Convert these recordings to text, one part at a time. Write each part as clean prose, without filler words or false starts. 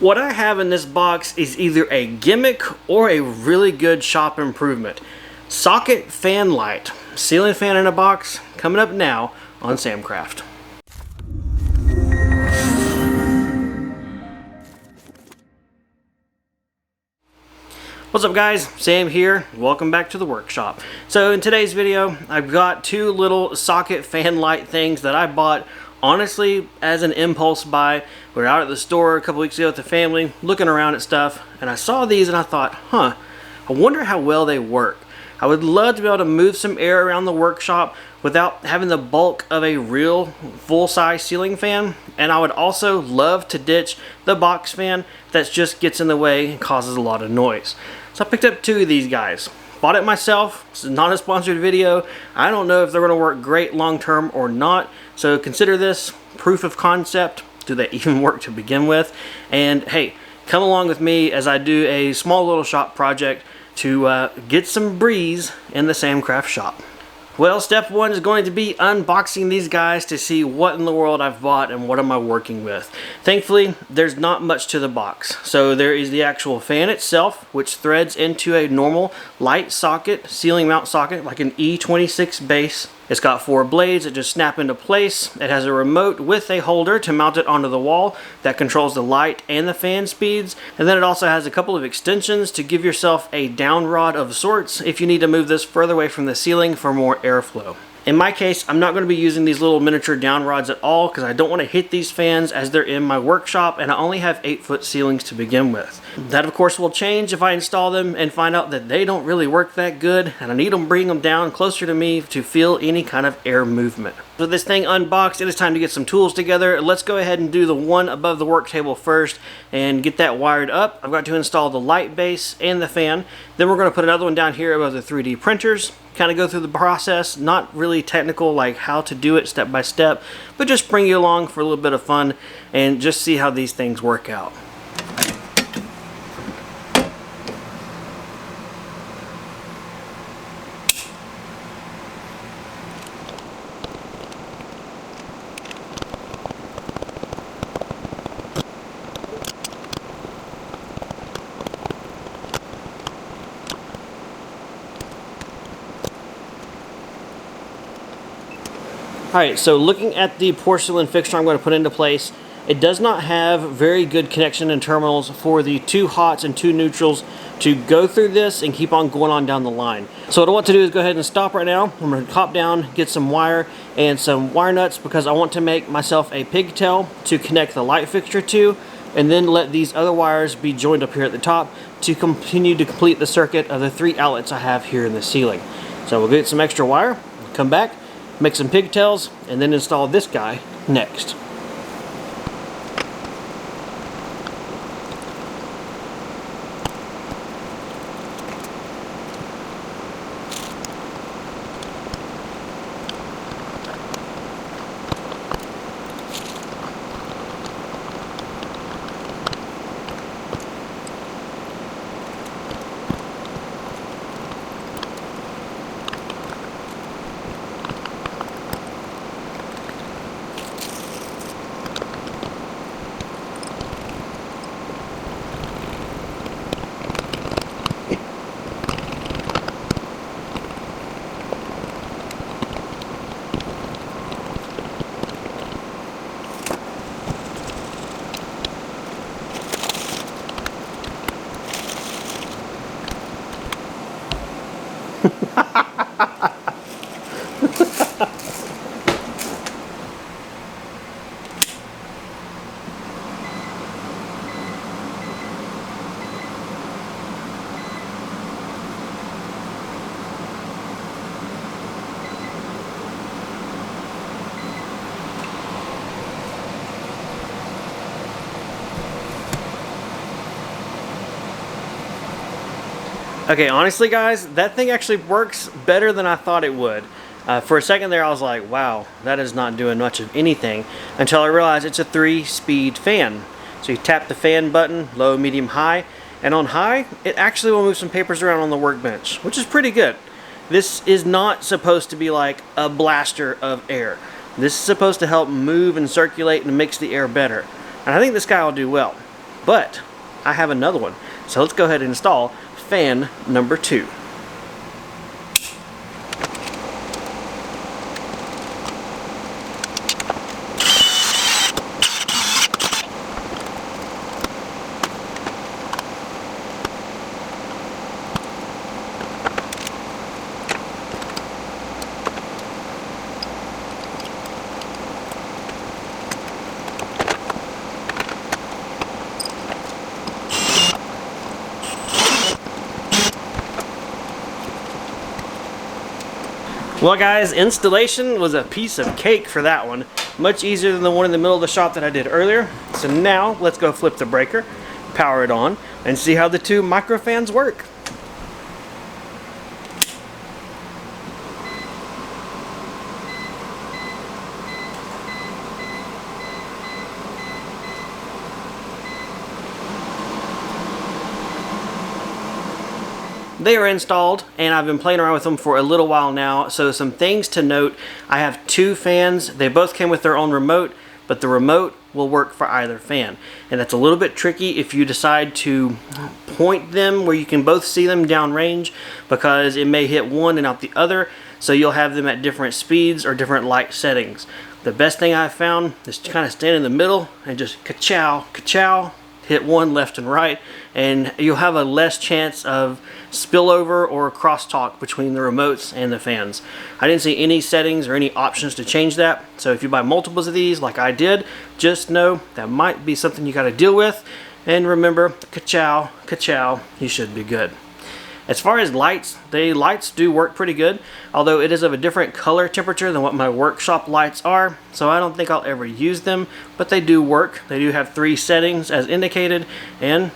What I have in this box is either a gimmick or a really good shop improvement. Socket fan light. Ceiling fan in a box, coming up now on Samcraft. What's up guys, Sam here, welcome back to the workshop. So in today's video, I've got two little socket fan light things that I bought honestly as an impulse buy. We were out at the store a couple weeks ago with the family, looking around at stuff, and I saw these and I thought, I wonder how well they work. I would love to be able to move some air around the workshop without having the bulk of a real full-size ceiling fan, and I would also love to ditch the box fan that just gets in the way and causes a lot of noise. So I picked up two of these guys. Bought it myself. This is not a sponsored video. I don't know if they're going to work great long-term or not, so consider this proof of concept. Do they even work to begin with? And hey, come along with me as I do a small little shop project to get some breeze in the Samcraft shop. Well, step one is going to be unboxing these guys to see what in the world I've bought and what am I working with. Thankfully, there's not much to the box. So there is the actual fan itself, which threads into a normal light socket, ceiling mount socket, like an E26 base. It's got 4 blades that just snap into place. It has a remote with a holder to mount it onto the wall that controls the light and the fan speeds. And then it also has a couple of extensions to give yourself a down rod of sorts if you need to move this further away from the ceiling for more airflow. In my case, I'm not going to be using these little miniature down rods at all because I don't want to hit these fans as they're in my workshop, and I only have 8-foot ceilings to begin with. That of course will change if I install them and find out that they don't really work that good, and I need to bring them down closer to me to feel any kind of air movement. With this thing unboxed, it is time to get some tools together. Let's go ahead and do the one above the work table first and get that wired up. I've got to install the light base and the fan. Then we're going to put another one down here above the 3D printers. Kind of go through the process, not really technical like how to do it step by step, but just bring you along for a little bit of fun and just see how these things work out. Alright, so looking at the porcelain fixture I'm going to put into place, it does not have very good connection and terminals for the 2 hots and 2 neutrals to go through this and keep on going on down the line. So what I want to do is go ahead and stop right now. I'm going to hop down, get some wire and some wire nuts because I want to make myself a pigtail to connect the light fixture to, and then let these other wires be joined up here at the top to continue to complete the circuit of the 3 outlets I have here in the ceiling. So we'll get some extra wire, come back, make some pigtails, and then install this guy next. Okay, honestly guys, that thing actually works better than I thought it would. For a second there I was like, wow, that is not doing much of anything, until I realized it's a 3-speed fan. So you tap the fan button, low, medium, high, and on high, it actually will move some papers around on the workbench, which is pretty good. This is not supposed to be like a blaster of air. This is supposed to help move and circulate and mix the air better. And I think this guy will do well. but I have another one. So let's go ahead and install fan number 2. Well guys, installation was a piece of cake for that one. Much easier than the one in the middle of the shop that I did earlier. So now let's go flip the breaker, power it on, and see how the 2 micro fans work. They are installed, and I've been playing around with them for a little while now. So some things to note: I have 2 fans. They both came with their own remote, but the remote will work for either fan. And that's a little bit tricky if you decide to point them where you can both see them downrange, because it may hit one and not the other. So you'll have them at different speeds or different light settings. The best thing I've found is to kind of stand in the middle and just ka-chow, ka-chow, hit one left and right, and you'll have a less chance of spillover or crosstalk between the remotes and the fans. I didn't see any settings or any options to change that, so if you buy multiples of these like I did, just know that might be something you got to deal with. And remember, ka-chow, ka-chow, you should be good. As far as lights, the lights do work pretty good, although it is of a different color temperature than what my workshop lights are, so I don't think I'll ever use them, but they do work. They do have 3 settings as indicated, and,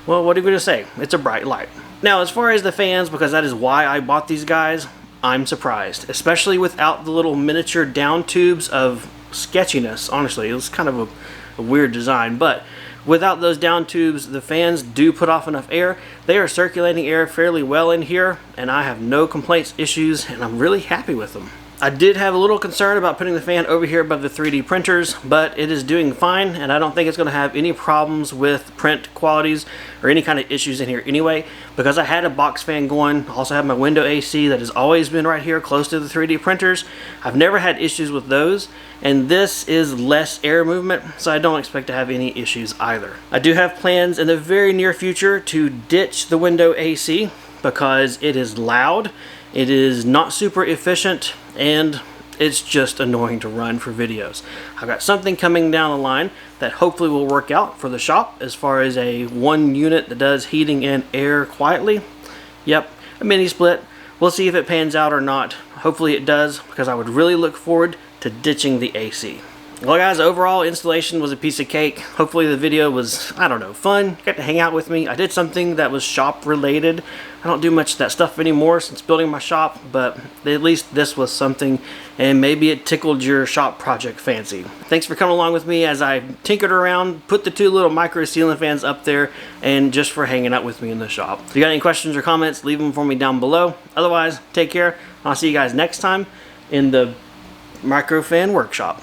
well, what are you going to say? It's a bright light. Now, as far as the fans, because that is why I bought these guys, I'm surprised, especially without the little miniature down tubes of sketchiness. Honestly, it was kind of a weird design, but without those down tubes, the fans do put off enough air. They are circulating air fairly well in here, and I have no complaints, issues, and I'm really happy with them. I did have a little concern about putting the fan over here above the 3D printers, but it is doing fine, and I don't think it's going to have any problems with print qualities or any kind of issues in here anyway, because I had a box fan going. I also have my window AC that has always been right here close to the 3D printers. I've never had issues with those, and this is less air movement, so I don't expect to have any issues either. I do have plans in the very near future to ditch the window AC because it is loud, it is not super efficient, and it's just annoying to run for videos. I've got something coming down the line that hopefully will work out for the shop as far as a 1 unit that does heating and air quietly. Yep, a mini split. We'll see if it pans out or not. Hopefully it does, because I would really look forward to ditching the AC. Well guys, overall installation was a piece of cake. Hopefully the video was, I don't know, fun. Got to hang out with me. I did something that was shop related. I don't do much of that stuff anymore since building my shop, but at least this was something, and maybe it tickled your shop project fancy. Thanks for coming along with me as I tinkered around, put the 2 little micro ceiling fans up there, and just for hanging out with me in the shop. If you got any questions or comments, leave them for me down below. Otherwise, take care. I'll see you guys next time in the micro fan workshop.